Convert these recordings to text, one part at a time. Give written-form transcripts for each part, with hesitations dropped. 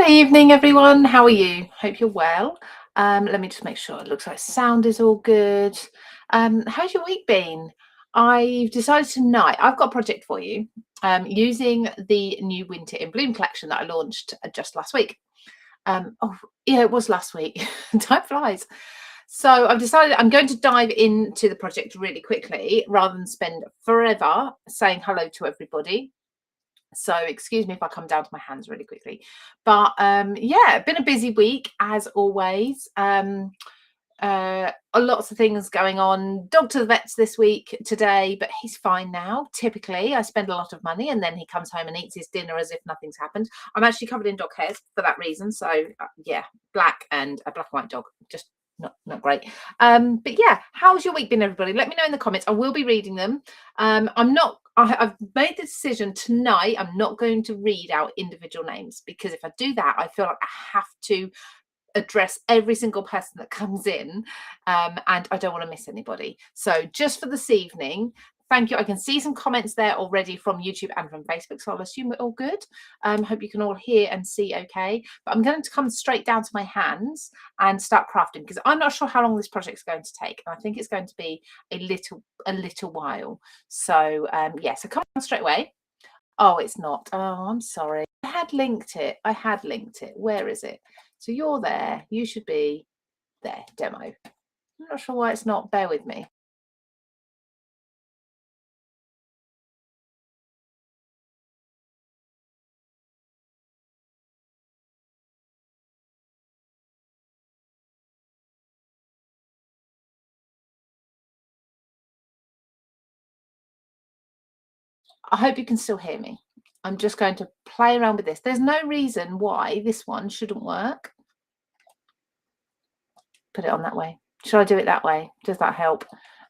Good evening, everyone. How are you? Hope you're well. Let me just make sure it looks like sound is all good. How's your week been? I've decided tonight, I've got a project for you using the new Winter in Bloom collection that I launched just last week. Oh, yeah, it was last week. Time flies. So I've decided I'm going to dive into the project really quickly rather than spend forever saying hello to everybody. So excuse me if I come down to my hands really quickly. But yeah, been a busy week as always. Lots of things going on. Dog to the vets this week today, but he's fine now. Typically, I spend a lot of money and then he comes home and eats his dinner as if nothing's happened. I'm actually covered in dog hairs for that reason. So yeah, black and white dog. Just not great. But yeah, how's your week been, everybody? Let me know in the comments. I will be reading them. I've made the decision tonight. I'm not going to read out individual names because if I do that, I feel like I have to address every single person that comes in, and I don't want to miss anybody. So just for this evening, thank you. I can see some comments there already from YouTube and from Facebook, so I'll assume we're all good. Hope you can all hear and see okay. But I'm going to come straight down to my hands and start crafting because I'm not sure how long this project is going to take. I think it's going to be a little while. So yeah, so come on straight away. Oh, it's not. Oh, I'm sorry. I had linked it. Where is it? So you're there. You should be there. Demo. I'm not sure why it's not. Bear with me. I hope you can still hear me. I'm just going to play around with this. There's no reason why this one shouldn't work. Put it on that way. Should I do it that way? Does that help?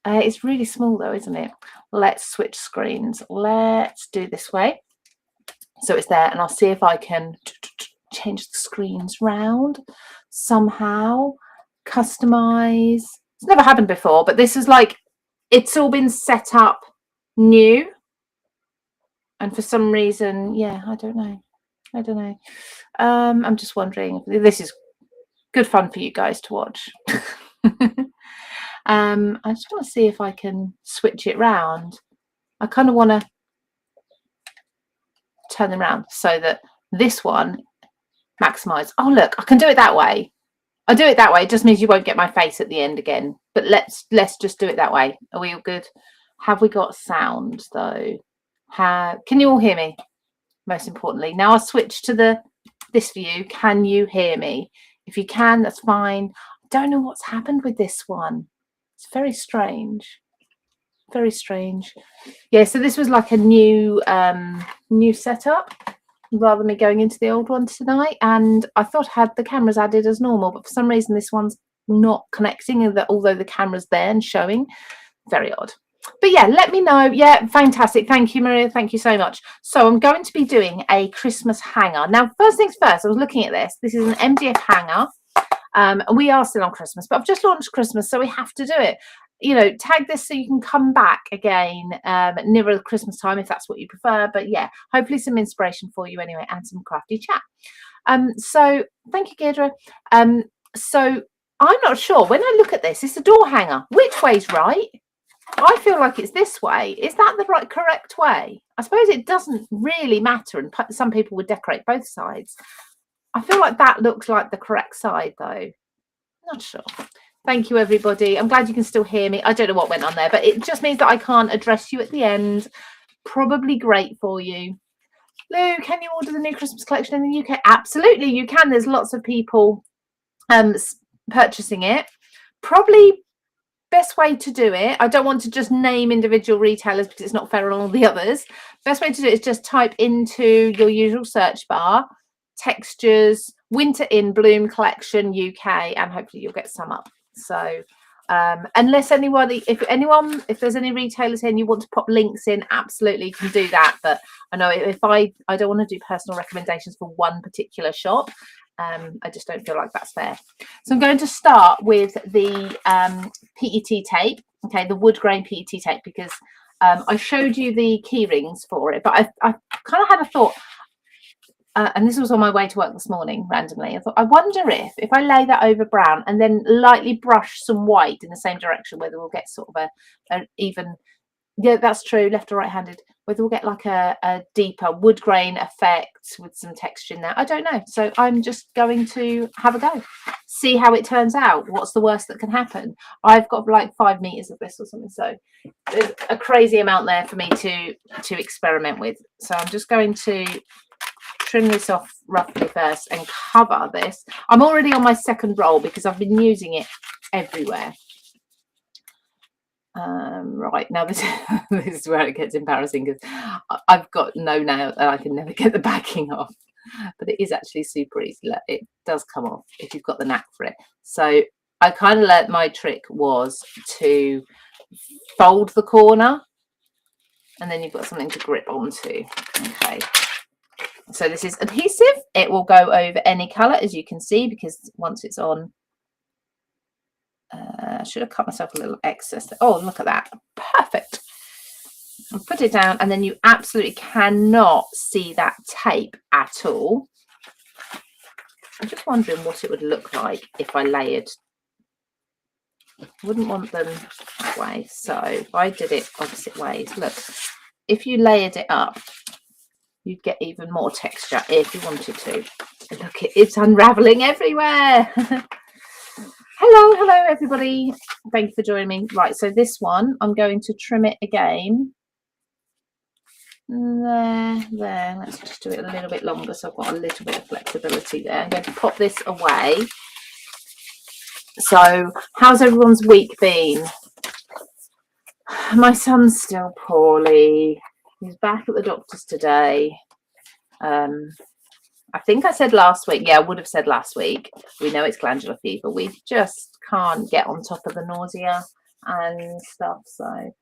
It's really small though, isn't it? Let's switch screens. Let's do this way. So it's there, and I'll see if I can change the screens round somehow. Customize. It's never happened before, but this is like, it's all been set up new. And for some reason, yeah, I don't know. I'm just wondering if this is good fun for you guys to watch. I just want to see if I can switch it round. I kind of want to turn them around so that this one maximize. Oh, look, I can do it that way. I do it that way. It just means you won't get my face at the end again. But let's just do it that way. Are we all good? Have we got sound though? Can you all hear me? Most importantly, now I'll switch to this view. Can you hear me? If you can, that's fine. I don't know what's happened with this one. It's very strange. Very strange. Yeah, so this was like a new setup rather than me going into the old one tonight, and I thought I had the cameras added as normal, but for some reason this one's not connecting, although the camera's there and showing. Very odd. But yeah, let me know. Yeah, fantastic. Thank you, Maria. Thank you so much. So I'm going to be doing a Christmas hanger. Now, first things first, I was looking at this. This is an MDF hanger. We are still on Christmas, but I've just launched Christmas, so we have to do it. You know, tag this so you can come back again nearer Christmas time if that's what you prefer. But yeah, hopefully some inspiration for you anyway and some crafty chat. So thank you, Deirdre. So I'm not sure. When I look at this, it's a door hanger. Which way's right? I feel like it's this way. Is that the correct way? I suppose it doesn't really matter, and some people would decorate both sides. I feel like that looks like the correct side though. Not sure. Thank you, everybody. I'm glad you can still hear me. I don't know what went on there, but it just means that I can't address you at the end. Probably great for you. Lou, can you order the new Christmas collection in the UK? Absolutely, you can. There's lots of people purchasing it. Probably best way to do it, I don't want to just name individual retailers because it's not fair on all the others. Best way to do it is just type into your usual search bar, textures, Winter in Bloom collection UK, and hopefully you'll get some up. So unless if there's any retailers here and you want to pop links in, absolutely you can do that. But I know if I don't want to do personal recommendations for one particular shop. I just don't feel like that's fair. So I'm going to start with the PET tape, okay, the wood grain PET tape, because I showed you the key rings for it, but I kind of had a thought, and this was on my way to work this morning randomly. I thought, I wonder if I lay that over brown and then lightly brush some white in the same direction, whether we'll get sort of a even, yeah, that's true, left or right handed, whether we'll get like a deeper wood grain effect with some texture in there. I don't know. So I'm just going to have a go, see how it turns out. What's the worst that can happen? I've got like 5 meters of this or something, so there's a crazy amount there for me to experiment with. So I'm just going to trim this off roughly first and cover this. I'm already on my second roll because I've been using it everywhere. Right, now this is where it gets embarrassing, because I've got no nail and I can never get the backing off, but it is actually super easy. It does come off if you've got the knack for it. So I kind of learnt my trick was to fold the corner and then you've got something to grip onto. Okay, so this is adhesive. It will go over any colour, as you can see, because once it's on, I should have cut myself a little excess. Oh, look at that. Perfect. And put it down, and then you absolutely cannot see that tape at all. I'm just wondering what it would look like if I layered. Wouldn't want them that way. So if I did it opposite ways, look, if you layered it up, you'd get even more texture if you wanted to. Look, it's unraveling everywhere. Hello everybody, thank you for joining me. Right, so this one I'm going to trim it again. There, let's just do it a little bit longer so I've got a little bit of flexibility there. I'm going to pop this away. So how's everyone's week been? My son's still poorly. He's back at the doctor's today. I think I said last week, yeah, I would have said last week, we know it's glandular fever. We just can't get on top of the nausea and stuff. So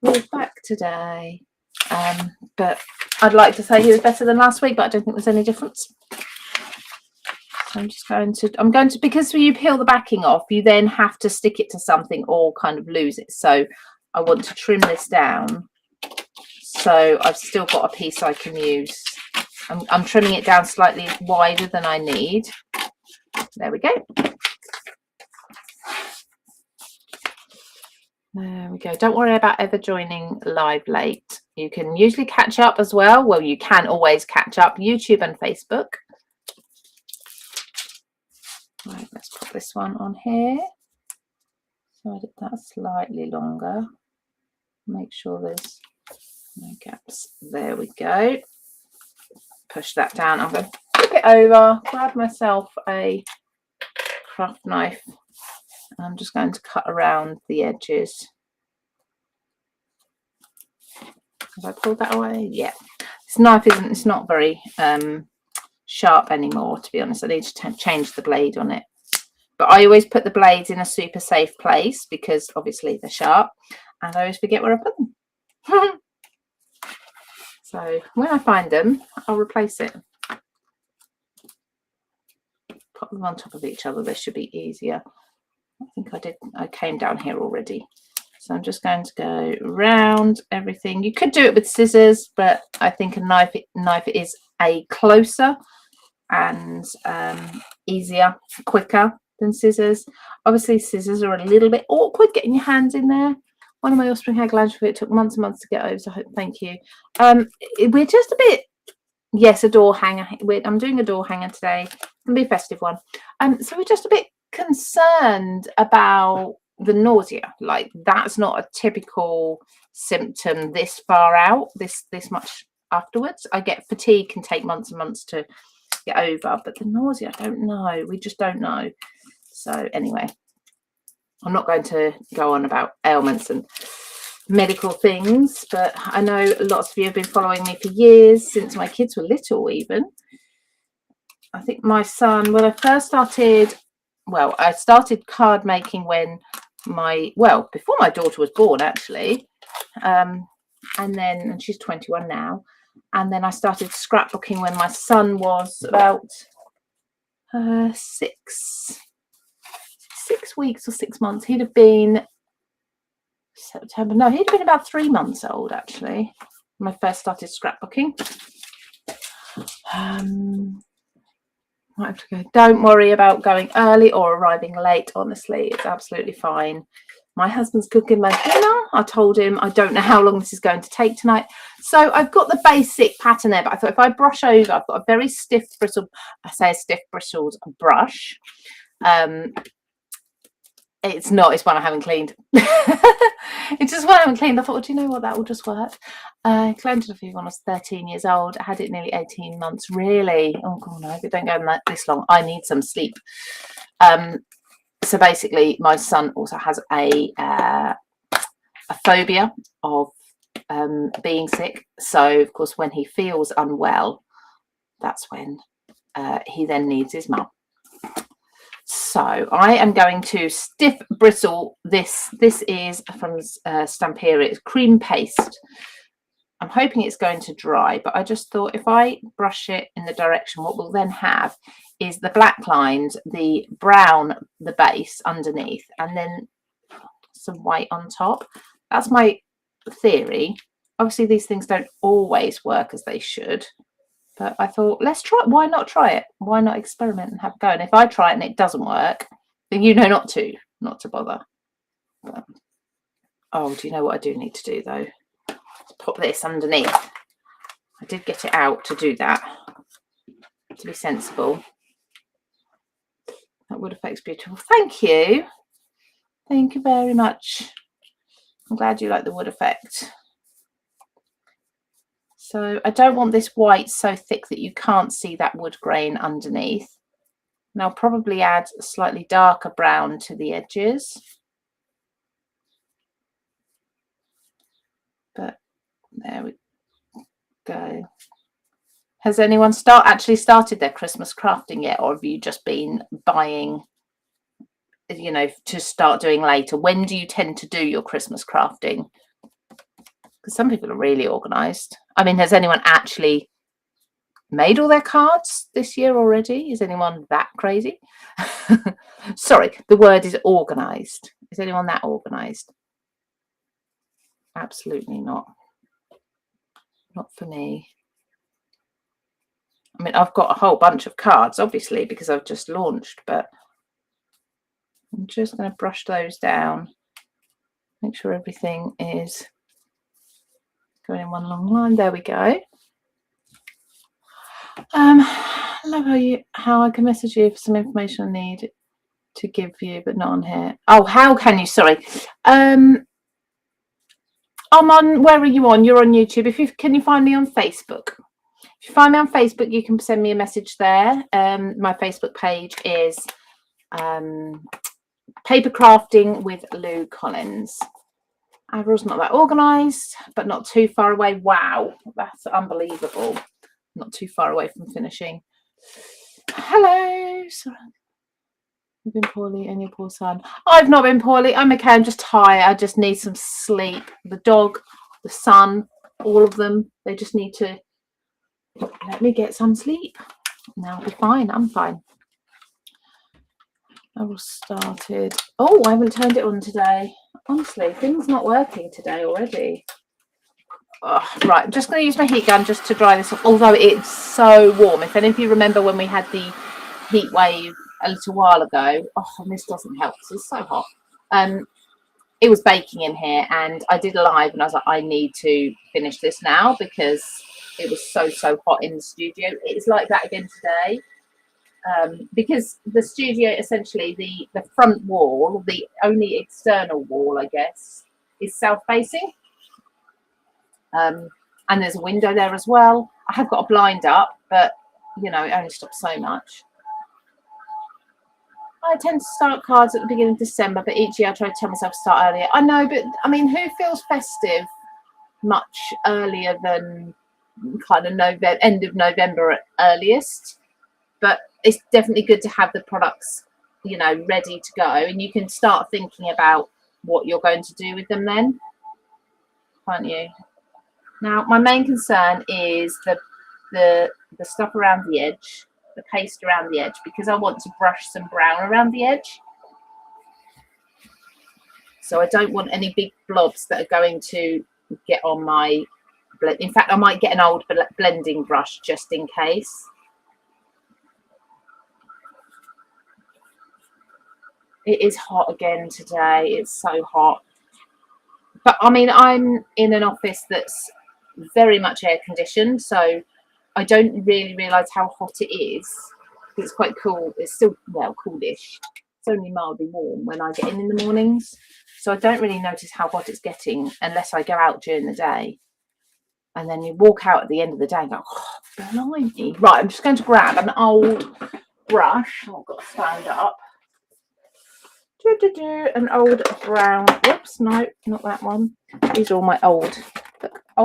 we're back today. But I'd like to say he was better than last week, but I don't think there's any difference. So I'm going to, because when you peel the backing off, you then have to stick it to something or kind of lose it. So I want to trim this down. So I've still got a piece I can use. I'm trimming it down slightly wider than I need. There we go. There we go. Don't worry about ever joining live late. You can usually catch up as well. Well, you can always catch up, YouTube and Facebook. Right, let's put this one on here. So I did that slightly longer. Make sure there's no gaps. There we go. Push that down. I'm going to flip it over, grab myself a craft knife. I'm just going to cut around the edges. Have I pulled that away? Yeah. This knife it's not very sharp anymore, to be honest. I need to change the blade on it. But I always put the blades in a super safe place because obviously they're sharp, and I always forget where I put them. So when I find them, I'll replace it. Put them on top of each other. They should be easier. I think I came down here already. So I'm just going to go around everything. You could do it with scissors, but I think a knife is a closer and easier, quicker than scissors. Obviously, scissors are a little bit awkward getting your hands in there. One of my offspring had glandular fever. It took months and months to get over, so thank you. We're just a bit, yes, a door hanger. I'm doing a door hanger today. It's going to be a festive one. So we're just a bit concerned about the nausea. Like, that's not a typical symptom this far out, this much afterwards. I get fatigue, can take months and months to get over, but the nausea, I don't know. We just don't know. So anyway, I'm not going to go on about ailments and medical things, but I know lots of you have been following me for years, since my kids were little even. I think my son, when I first started, well, I started card making when before my daughter was born, actually. And she's 21 now. And then I started scrapbooking when my son was about 6 weeks or 6 months. He'd have been September. No, he'd have been about 3 months old, actually, when I first started scrapbooking. Might have to go. Don't worry about going early or arriving late. Honestly, it's absolutely fine. My husband's cooking my dinner. I told him I don't know how long this is going to take tonight. So I've got the basic pattern there, but I thought if I brush over, I've got a very stiff bristled, I say a stiff bristled brush. It's not, it's one I haven't cleaned. It's just one I haven't cleaned. I thought, well, do you know what, that will just work. I cleaned it when I was 13 years old. I had it nearly 18 months. Really? Oh god, no, if it don't go this long, I need some sleep. So basically my son also has a phobia of being sick. So of course when he feels unwell, that's when he then needs his mum. So I am going to stiff bristle this. This is from Stamperia. It's cream paste. I'm hoping it's going to dry, but I just thought if I brush it in the direction, what we'll then have is the black lines, the brown, the base underneath, and then some white on top. That's my theory. Obviously, these things don't always work as they should. But I thought, let's try it. Why not try it? Why not experiment and have a go? And if I try it and it doesn't work, then you know not to bother. But, oh, do you know what I do need to do though? Let's pop this underneath. I did get it out to do that, to be sensible. That wood effect's beautiful. Thank you. Thank you very much. I'm glad you like the wood effect. So I don't want this white so thick that you can't see that wood grain underneath. And I'll probably add a slightly darker brown to the edges. But there we go. Has anyone actually started their Christmas crafting yet? Or have you just been buying, you know, to start doing later? When do you tend to do your Christmas crafting? Because some people are really organised. I mean, has anyone actually made all their cards this year already? Is anyone that crazy? Sorry, the word is organised. Is anyone that organised? Absolutely not. Not for me. I mean, I've got a whole bunch of cards, obviously, because I've just launched, but I'm just going to brush those down. Make sure everything is going in one long line. There we go. Love how I can message you for some information I need to give you, but not on here. Oh, how can you? Sorry. I'm on. Where are you on? You're on YouTube. Can you find me on Facebook? If you find me on Facebook, you can send me a message there. My Facebook page is Paper Crafting with Lou Collins. Avril's not that organised, but not too far away. Wow, that's unbelievable. Not too far away from finishing. Hello. Sorry. You've been poorly and your poor son. I've not been poorly. I'm okay. I'm just tired. I just need some sleep. The dog, the son, all of them, they just need to let me get some sleep. Now I'll be fine. I'm fine. I will started. Oh, I haven't turned it on today. Honestly, things not working today already. Oh, right, I'm just going to use my heat gun just to dry this off, although it's so warm. If any of you remember when we had the heat wave a little while ago, oh, and this doesn't help because it's so hot. It was baking in here, and I did a live, and I was like, I need to finish this now because it was so hot in the studio. It's like that again today. Because the studio, essentially, the front wall, the only external wall, I guess, is south-facing. And there's a window there as well. I have got a blind up, but, you know, it only stops so much. I tend to start cards at the beginning of December, but each year I try to tell myself to start earlier. I know, but, I mean, who feels festive much earlier than kind of end of November at earliest? But it's definitely good to have the products, you know, ready to go, and you can start thinking about what you're going to do with them then, can't you? Now, my main concern is the stuff around the edge, the paste around the edge, because I want to brush some brown around the edge. So I don't want any big blobs that are going to get on my In fact, I might get an old blending brush just in case. It is hot again today. It's so hot. But I mean, I'm in an office that's very much air conditioned, so I don't really realise how hot it is. It's quite cool. It's still, well, coolish. It's only mildly warm when I get in the mornings. So I don't really notice how hot it's getting unless I go out during the day. And then you walk out at the end of the day and go, oh, blimey. Right, I'm just going to grab an old brush. Oh, I've got to stand up. An old brown, whoops, no, not that one. These are all my all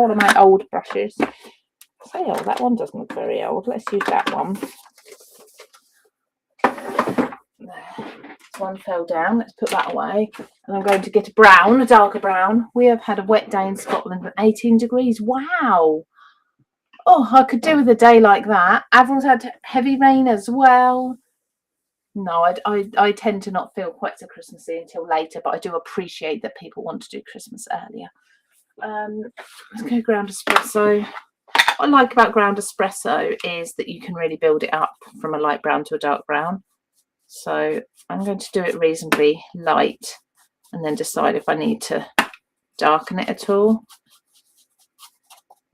of my old brushes. Say, oh, that one doesn't look very old. Let's use that one. There. One fell down. Let's put that away. And I'm going to get a brown, a darker brown. We have had a wet day in Scotland with 18 degrees. Wow. Oh, I could do with a day like that. Avril's had heavy rain as well. No, I tend to not feel quite so Christmassy until later, but I do appreciate that people want to do Christmas earlier. Let's go ground espresso. What I like about ground espresso is that you can really build it up from a light brown to a dark brown. So I'm going to do it reasonably light and then decide if I need to darken it at all.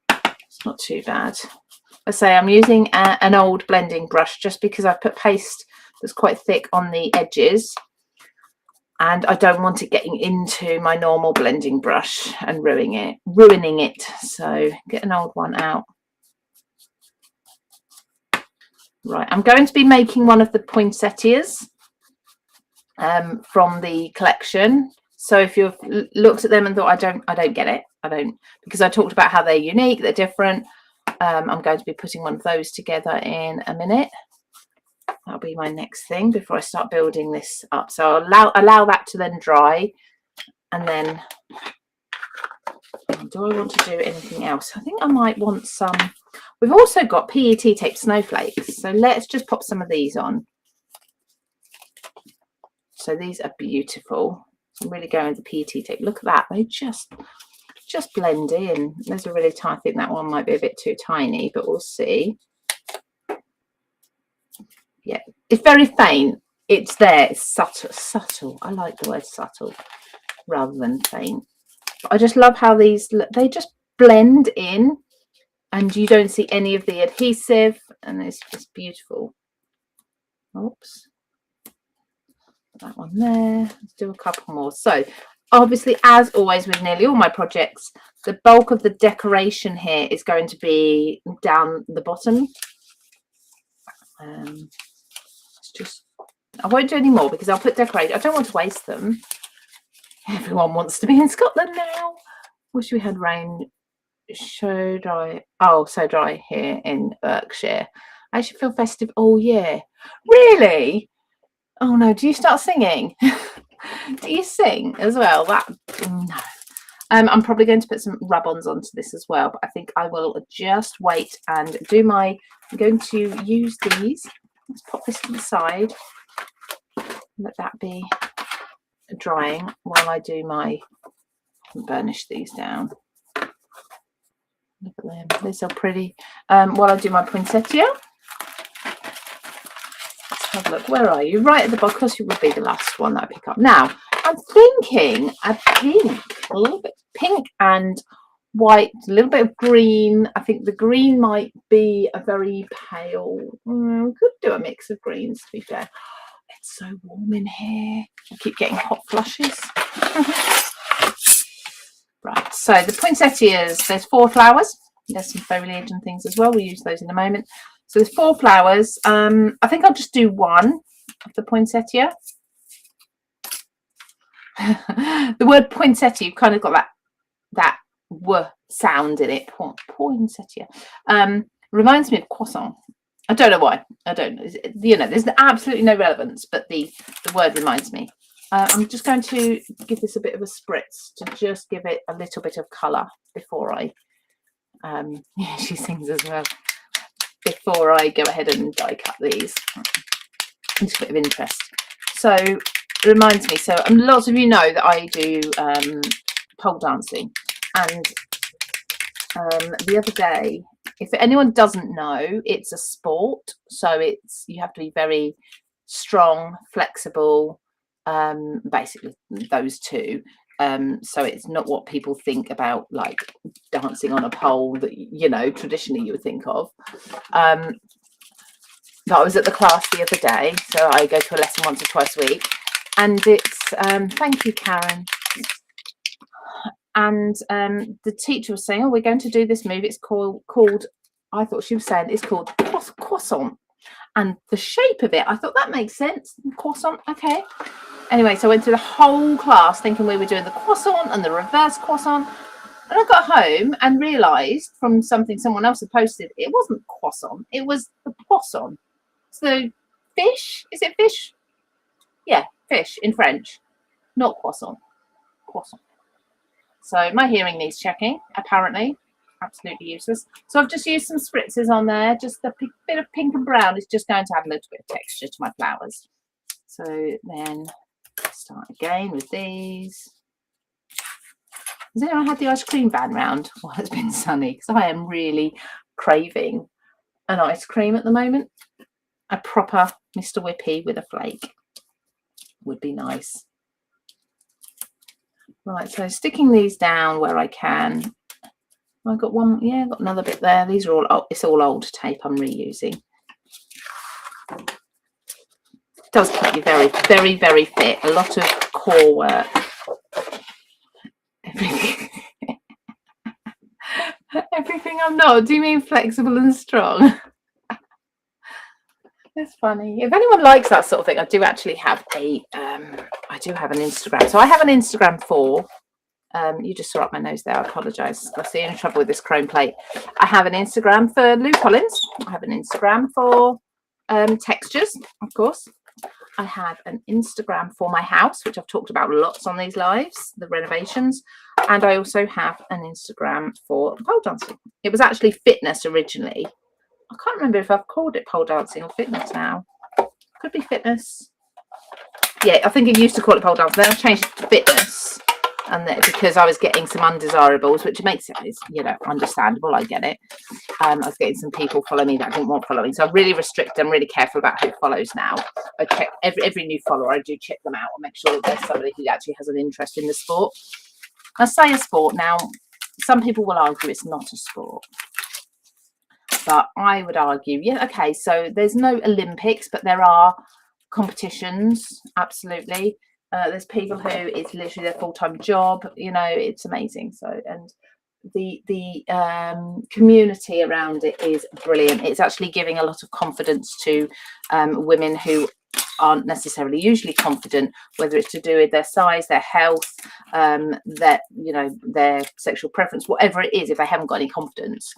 It's not too bad. I say I'm using an old blending brush just because I've put paste that's quite thick on the edges and I don't want it getting into my normal blending brush and ruining it. So get an old one out. Right, I'm going to be making one of the poinsettias from the collection. So if you've looked at them and thought I don't get it, because I talked about how they're unique, they're different. I'm going to be putting one of those together in a minute. That'll be my next thing before I start building this up. So I'll allow that to then dry, and then do I want to do anything else? I think I might want some. We've also got PET tape snowflakes, so let's just pop some of these on. So these are beautiful. I'm really going with the PET tape. Look at that, they just blend in. There's a really tiny, I think that one might be a bit too tiny, but we'll see. Yeah, it's very faint. It's there. It's subtle. I like the word subtle rather than faint. But I just love how these, they just blend in and you don't see any of the adhesive, and it's beautiful. Oops. Put that one there. Let's do a couple more. So obviously, as always with nearly all my projects, the bulk of the decoration here is going to be down the bottom. I won't do any more because I'll put decoration. I don't want to waste them. Everyone wants to be in Scotland now. Wish we had rain. So dry. Oh, so dry here in Berkshire. I should feel festive all year. Really? Oh no, do you start singing? Do you sing as well? No. I'm probably going to put some rub-ons onto this as well, but I think I will just wait and do my, I'm going to use these. Let's pop this to the side. Let that be drying while I do my, burnish these down. Look at them, they're so pretty. While I do my poinsettia. Let's have a look. Where are you? Right at the bottom, because you would be the last one that I pick up. Now, I'm thinking a pink, a little bit pink and white, a little bit of green. I think the green might be a very pale. Could do a mix of greens, to be fair. It's so warm in here. I keep getting hot flushes. Right, so the poinsettias, there's 4 flowers. There's some foliage and things as well. We'll use those in a moment. So there's 4 flowers. I think I'll just do one of the poinsettia. The word poinsettia, you've kind of got that w sound in it. Poinsettia. Reminds me of croissant. I don't know why. I don't know. You know, there's absolutely no relevance, but the word reminds me. I'm just going to give this a bit of a spritz to just give it a little bit of colour before I, yeah, she sings as well, before I go ahead and die cut these. Just a bit of interest. So it reminds me, so lots of you know that I do pole dancing, and the other day, if anyone doesn't know, it's a sport, so you have to be very strong, flexible, basically those two. So it's not what people think about, like dancing on a pole that, you know, traditionally you would think of. But I was at the class the other day, so I go to a lesson once or twice a week, and it's thank you, Karen. And the teacher was saying, oh, we're going to do this move. It's called I thought she was saying it's called croissant. And the shape of it, I thought that makes sense. Croissant, okay. Anyway, so I went through the whole class thinking we were doing the croissant and the reverse croissant. And I got home and realised from something someone else had posted, it wasn't croissant, it was the poisson. So fish, is it fish? Yeah, fish in French, not croissant. Croissant. So my hearing needs checking, apparently. Absolutely useless. So I've just used some spritzes on there, just a bit of pink and brown. It's just going to add a little bit of texture to my flowers. So then start again with these. Has anyone had the ice cream van round while it's been sunny? Because I am really craving an ice cream at the moment. A proper Mr. Whippy with a flake would be nice. Right, so sticking these down where I can. I've got one, yeah, I've got another bit there. These are all, it's all old tape I'm reusing. It does keep you very, very, very fit. A lot of core work. Everything I'm not. Do you mean flexible and strong? It's funny. If anyone likes that sort of thing, I do actually have an Instagram. So I have an Instagram for, you just saw up my nose there, I apologise. That's the only trouble with this chrome plate. I have an Instagram for Lou Collins. I have an Instagram for textures, of course. I have an Instagram for my house, which I've talked about lots on these lives, the renovations. And I also have an Instagram for pole dancing. It was actually fitness originally. I can't remember if I've called it pole dancing or fitness now. Could be fitness. Yeah, I think I used to call it pole dancing. Then I changed it to fitness. And then, because I was getting some undesirables, which makes it, you know, understandable. I get it. I was getting some people follow me that didn't want following. So I really restrict. I'm really careful about who follows now. I check every new follower. I do check them out and make sure that there's somebody who actually has an interest in the sport. I say a sport now. Some people will argue it's not a sport. But I would argue, yeah, okay, so there's no Olympics, but there are competitions, absolutely. There's people who it's literally their full-time job, you know, it's amazing. So, and the community around it is brilliant. It's actually giving a lot of confidence to women who aren't necessarily usually confident, whether it's to do with their size, their health, their, you know, their sexual preference, whatever it is. If they haven't got any confidence,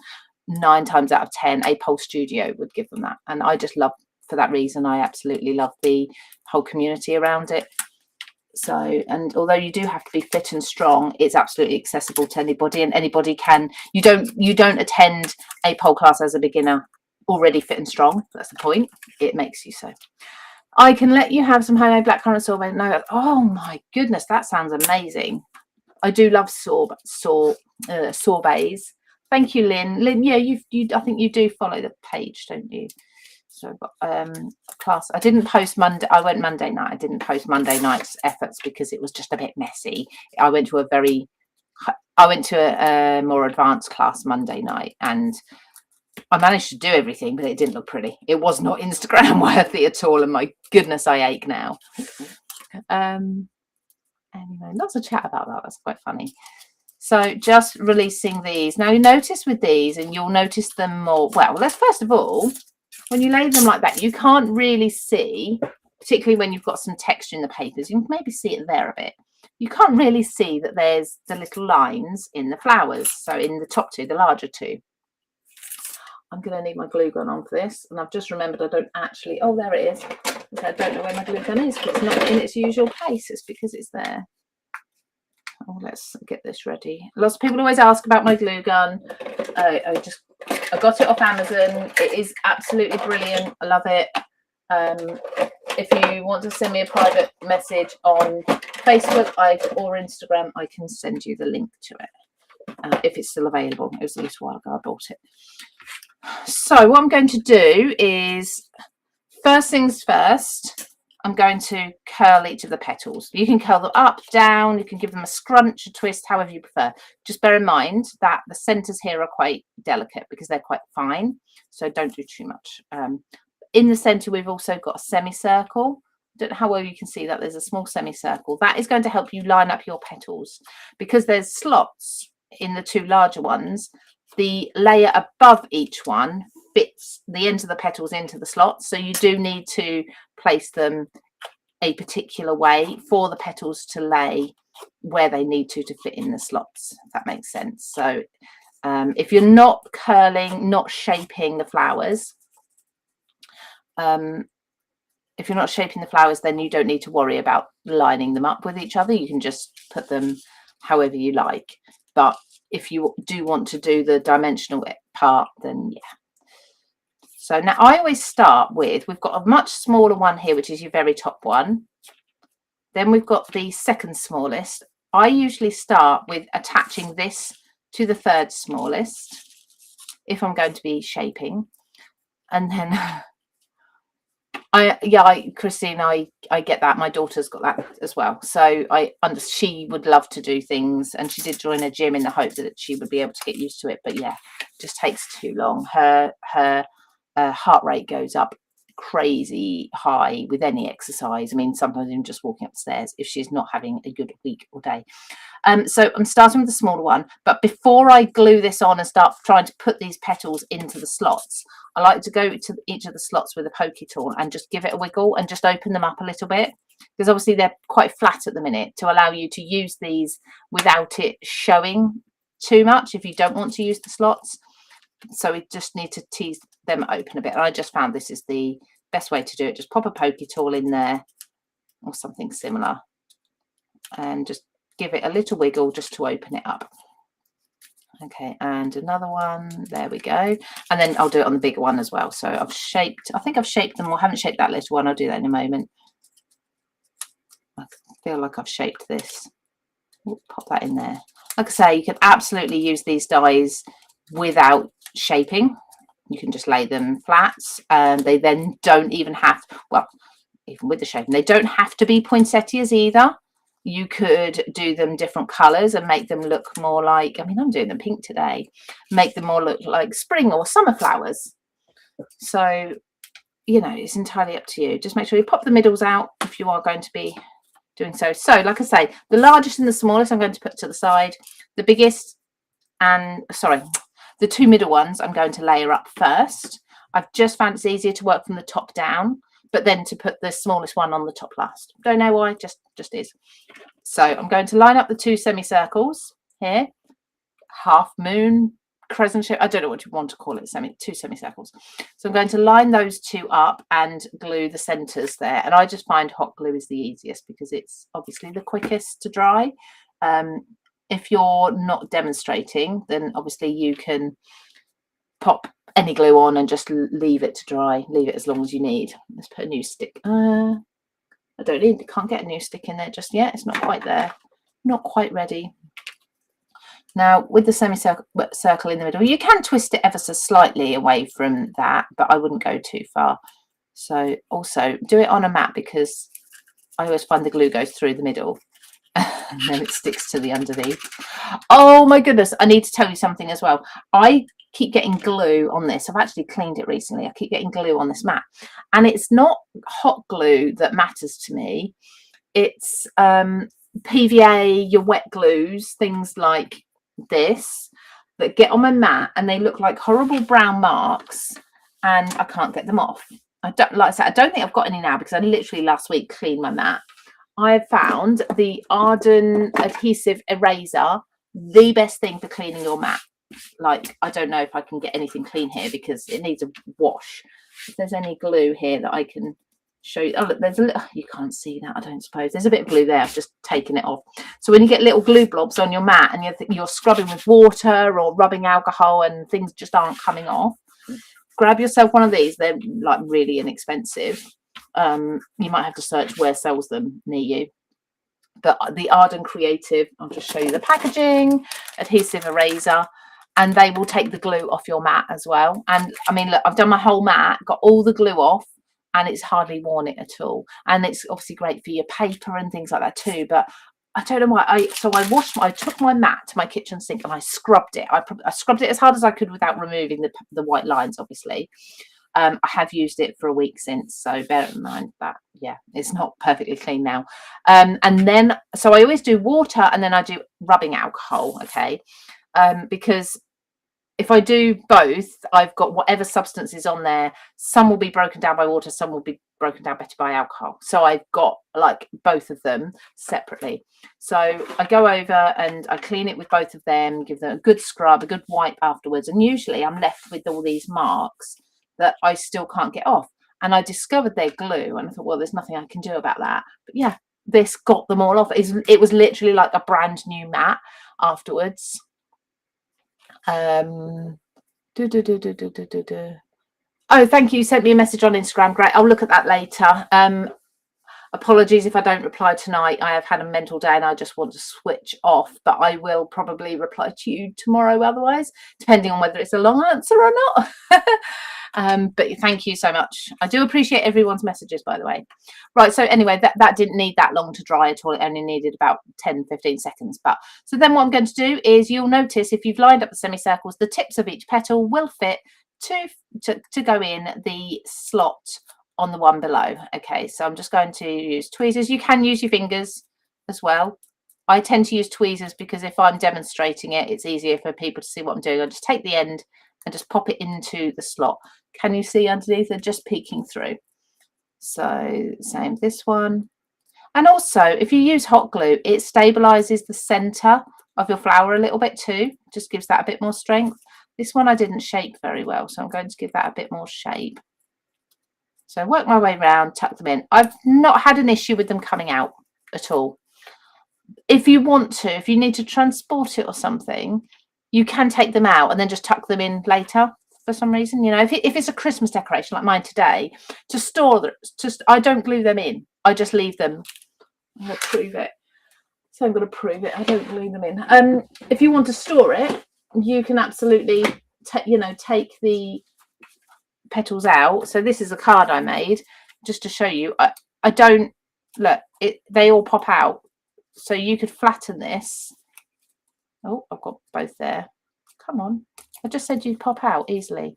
9 times out of 10 a pole studio would give them that. And I just love, for that reason, I absolutely love the whole community around it. So, and although you do have to be fit and strong, it's absolutely accessible to anybody, and anybody can, you don't attend a pole class as a beginner already fit and strong. That's the point. It makes you so. I can let you have some homemade blackcurrant sorbet. No, oh my goodness, that sounds amazing. I do love sorbets. Thank you, Lynn. Lynn, yeah, I think you do follow the page, don't you? So I've got class. I didn't post Monday. I went Monday night. I didn't post Monday night's efforts because it was just a bit messy. I went to a more advanced class Monday night, and I managed to do everything, but it didn't look pretty. It was not Instagram worthy at all, and my goodness, I ache now. Anyway, lots of chat about that. That's quite funny. So just releasing these. Now you notice with these, and you'll notice them more. Well, let's first of all, when you lay them like that, you can't really see, particularly when you've got some texture in the papers. You can maybe see it there a bit. You can't really see that there's the little lines in the flowers. So in the top two, the larger two. I'm going to need my glue gun on for this. And I've just remembered I don't actually, oh, there it is. I don't know where my glue gun is, because it's not in its usual place. It's because it's there. Oh, let's get this ready. Lots of people always ask about my glue gun. I got it off Amazon. It is absolutely brilliant. I love it. If you want to send me a private message on Facebook or Instagram, I can send you the link to it. if it's still available. It was a little while ago I bought it. So what I'm going to do is, first things first, I'm going to curl each of the petals. You can curl them up, down, you can give them a scrunch, a twist, however you prefer. Just bear in mind that the centres here are quite delicate because they're quite fine, so don't do too much. In the centre we've also got a semicircle. I don't know how well you can see that. There's a small semicircle. That is going to help you line up your petals because there's slots in the two larger ones. The layer above each one fits the ends of the petals into the slots, so you do need to place them a particular way for the petals to lay where they need to fit in the slots, if that makes sense. So if you're not curling, not shaping the flowers, then you don't need to worry about lining them up with each other. You can just put them however you like. But if you do want to do the dimensional part, then yeah. So now I always start with, we've got a much smaller one here, which is your very top one. Then we've got the second smallest. I usually start with attaching this to the third smallest if I'm going to be shaping. And then Christine, I get that. My daughter's got that as well. So she would love to do things, and she did join a gym in the hope that she would be able to get used to it. But yeah, it just takes too long. Her heart rate goes up crazy high with any exercise. I mean, sometimes even just walking upstairs if she's not having a good week or day. So I'm starting with the smaller one, but before I glue this on and start trying to put these petals into the slots, I like to go to each of the slots with a pokey tool and just give it a wiggle and just open them up a little bit, because obviously they're quite flat at the minute, to allow you to use these without it showing too much if you don't want to use the slots. So we just need to tease them open a bit. And I just found this is the best way to do it. Just pop a pokey tool in there or something similar and just give it a little wiggle just to open it up. Okay, and another one, there we go. And then I'll do it on the bigger one as well. So I think I've shaped them, or haven't shaped that little one. I'll do that in a moment. I feel like I've shaped this. Ooh, pop that in there. Like I say, you can absolutely use these dies without shaping. You can just lay them flat, and they then don't even have, well, even with the shaping, they don't have to be poinsettias either. You could do them different colours and make them look more like, I mean, I'm doing them pink today, make them more look like spring or summer flowers. So, you know, it's entirely up to you. Just make sure you pop the middles out if you are going to be doing so. So, like I say, the largest and the smallest I'm going to put to the side. The biggest and, sorry, the two middle ones I'm going to layer up first. I've just found it's easier to work from the top down, but then to put the smallest one on the top last. Don't know why, just is. So I'm going to line up the two semicircles here, half moon, crescent shape. I don't know what you want to call it, two semicircles. So I'm going to line those two up and glue the centers there. And I just find hot glue is the easiest because it's obviously the quickest to dry. If you're not demonstrating, then obviously you can pop any glue on and just leave it to dry, leave it as long as you need. Let's put a new stick. I can't get a new stick in there just yet. It's not quite there, not quite ready. Now with the semicircle in the middle, you can twist it ever so slightly away from that, but I wouldn't go too far. So also do it on a mat, because I always find the glue goes through the middle and then it sticks to the underneath. Oh my goodness, I need to tell you something as well. I keep getting glue on this. I've actually cleaned it recently. I keep getting glue on this mat, and it's not hot glue that matters to me. It's PVA, your wet glues, things like this that get on my mat and they look like horrible brown marks, and I can't get them off. I don't, like I said, I don't think I've got any now because I literally last week cleaned my mat. I have found the Arden adhesive eraser the best thing for cleaning your mat. Like, I don't know if I can get anything clean here because it needs a wash. If there's any glue here that I can show you. Oh, look, there's a little, you can't see that, I don't suppose. There's a bit of glue there. I've just taken it off. So when you get little glue blobs on your mat and you're scrubbing with water or rubbing alcohol and things just aren't coming off, grab yourself one of these. They're like really inexpensive. You might have to search where sells them near you. But the Arden Creative, I'll just show you the packaging, adhesive eraser, and they will take the glue off your mat as well. And I mean, look, I've done my whole mat, got all the glue off, and it's hardly worn it at all. And it's obviously great for your paper and things like that too. But I don't know why. I took my mat to my kitchen sink and I scrubbed it. I scrubbed it as hard as I could without removing the white lines, obviously. I have used it for a week since, so bear in mind that, yeah, it's not perfectly clean now. And then, so I always do water and then I do rubbing alcohol, okay? Because if I do both, I've got whatever substance is on there. Some will be broken down by water, some will be broken down better by alcohol. So I've got like both of them separately. So I go over and I clean it with both of them, give them a good scrub, a good wipe afterwards. And usually I'm left with all these marks that I still can't get off. And I discovered their glue and I thought, well, there's nothing I can do about that. But yeah, this got them all off. It was literally like a brand new mat afterwards. Oh, thank you. You sent me a message on Instagram. Great. I'll look at that later. Apologies if I don't reply tonight. I have had a mental day and I just want to switch off, but I will probably reply to you tomorrow otherwise, depending on whether it's a long answer or not. But thank you so much. I do appreciate everyone's messages, by the way. Right, so anyway, that didn't need that long to dry at all. It only needed about 10-15 seconds. But so then what I'm going to do is, you'll notice if you've lined up the semicircles, the tips of each petal will fit to go in the slot on the one below. Okay, so I'm just going to use tweezers. You can use your fingers as well. I tend to use tweezers because if I'm demonstrating it, it's easier for people to see what I'm doing. I just take the end and just pop it into the slot. Can you see underneath? They're just peeking through. So same this one. And also, if you use hot glue, it stabilizes the center of your flower a little bit too. Just gives that a bit more strength. This one I didn't shape very well, so I'm going to give that a bit more shape. So work my way around, tuck them in. I've not had an issue with them coming out at all. If you want to, if you need to transport it or something, you can take them out and then just tuck them in later for some reason. You know, if it's a Christmas decoration like mine today, to store them, I don't glue them in. I just leave them. I'm going to prove it. So I'm going to prove it. I don't glue them in. If you want to store it, you can absolutely, take the petals out. So this is a card I made just to show you. I don't look it, they all pop out, so you could flatten this. Oh, I've got both there. Come on, I just said you'd pop out easily,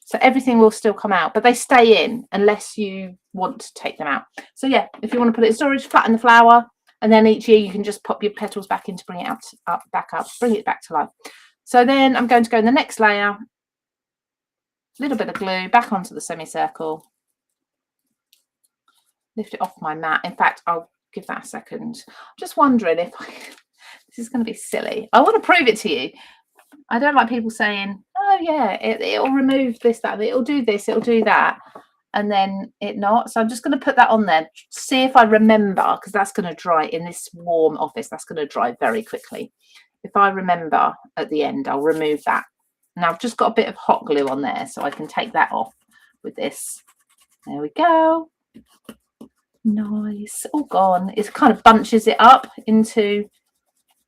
so everything will still come out, but they stay in unless you want to take them out. So yeah, if you want to put it in storage, flatten the flower, and then each year you can just pop your petals back in to bring it back up, bring it back to life. So then I'm going to go in the next layer, little bit of glue back onto the semicircle, lift it off my mat. In fact, I'll give that a second. I'm just wondering if this is going to be silly. I want to prove it to you. I don't like people saying, oh yeah, it'll remove this, that, it'll do this, it'll do that, and then it not. So I'm just going to put that on there, see if I remember, because that's going to dry in this warm office. That's going to dry very quickly. If I remember at the end, I'll remove that. Now I've just got a bit of hot glue on there, so I can take that off with this. There we go. Nice. All gone. It kind of bunches it up into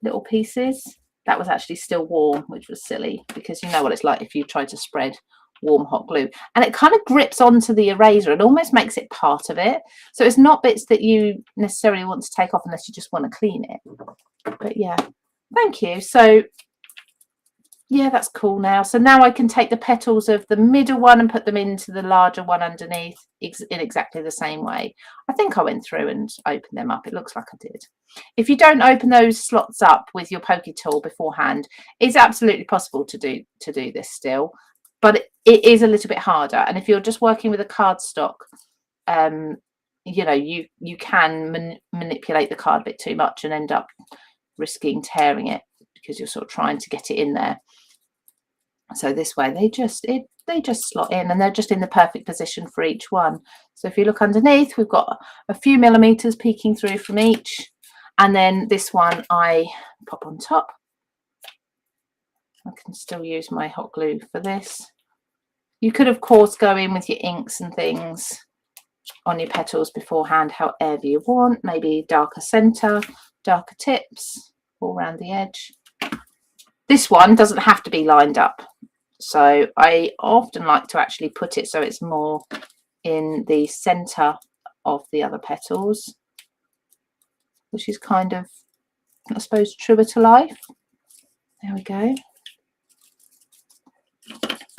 little pieces. That was actually still warm, which was silly, because you know what it's like if you try to spread warm hot glue, and it kind of grips onto the eraser and almost makes it part of it. So it's not bits that you necessarily want to take off unless you just want to clean it. But yeah, thank you. So yeah, that's cool now. So now I can take the petals of the middle one and put them into the larger one underneath in exactly the same way. I think I went through and opened them up. It looks like I did. If you don't open those slots up with your pokey tool beforehand, it's absolutely possible to do this still, but it is a little bit harder. And if you're just working with a cardstock, you know, you can manipulate the card a bit too much and end up risking tearing it because you're sort of trying to get it in there. So this way they just slot in, and they're just in the perfect position for each one. So if you look underneath, we've got a few millimeters peeking through from each, and then this one I pop on top. I can still use my hot glue for this. You could of course go in with your inks and things on your petals beforehand, however you want. Maybe darker centre, darker tips, all around the edge. This one doesn't have to be lined up, so I often like to actually put it so it's more in the centre of the other petals, which is kind of, I suppose, truer to life. There we go.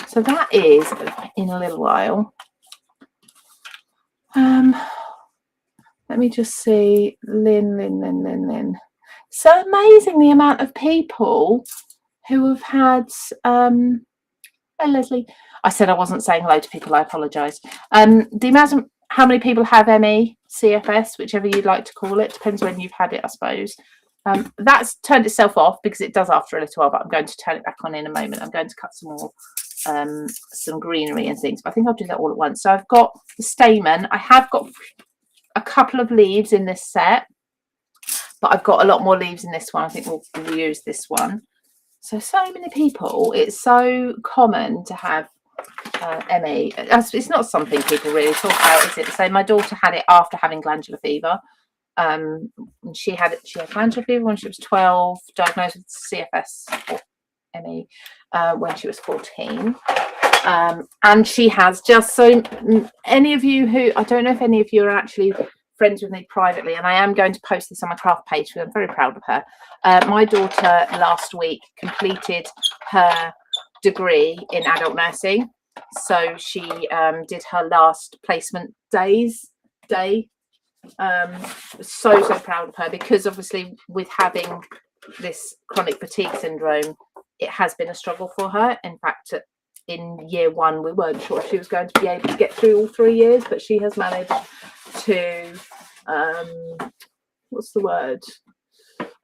So that is in a little while. Let me just see. Lynn. So amazing the amount of people who have had hey Leslie, I said I wasn't saying hello to people, I apologise. The amount of how many people have ME, CFS, whichever you'd like to call it, depends when you've had it, I suppose. That's turned itself off because it does after a little while, but I'm going to turn it back on in a moment. I'm going to cut some more some greenery and things, but I think I'll do that all at once. So I've got the stamen. I have got a couple of leaves in this set, but I've got a lot more leaves in this one. I think we'll use this one. So many people, it's so common to have ME. It's not something people really talk about, is it? So my daughter had it after having glandular fever. She had glandular fever when she was 12, diagnosed with CFS or ME when she was 14. And she has just, so any of you who, I don't know if any of you are actually friends with me privately, and I am going to post this on my craft page because I'm very proud of her. My daughter last week completed her degree in adult nursing, so she did her last placement day. So proud of her, because obviously with having this chronic fatigue syndrome, it has been a struggle for her. In fact, in year one we weren't sure if she was going to be able to get through all 3 years, but she has managed to what's the word,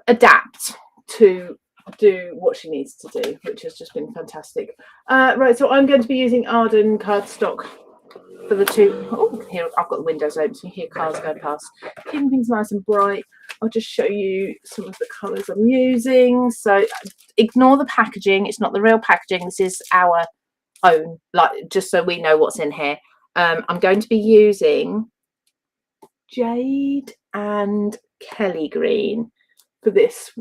adapt to do what she needs to do, which has just been fantastic. Right, so I'm going to be using Arden cardstock for the two. Oh, here I've got the windows open so you hear cars go past, keeping things nice and bright. I'll just show you some of the colours I'm using. So ignore the packaging, it's not the real packaging, this is our own, like, just so we know what's in here. I'm going to be using Jade and Kelly Green for this.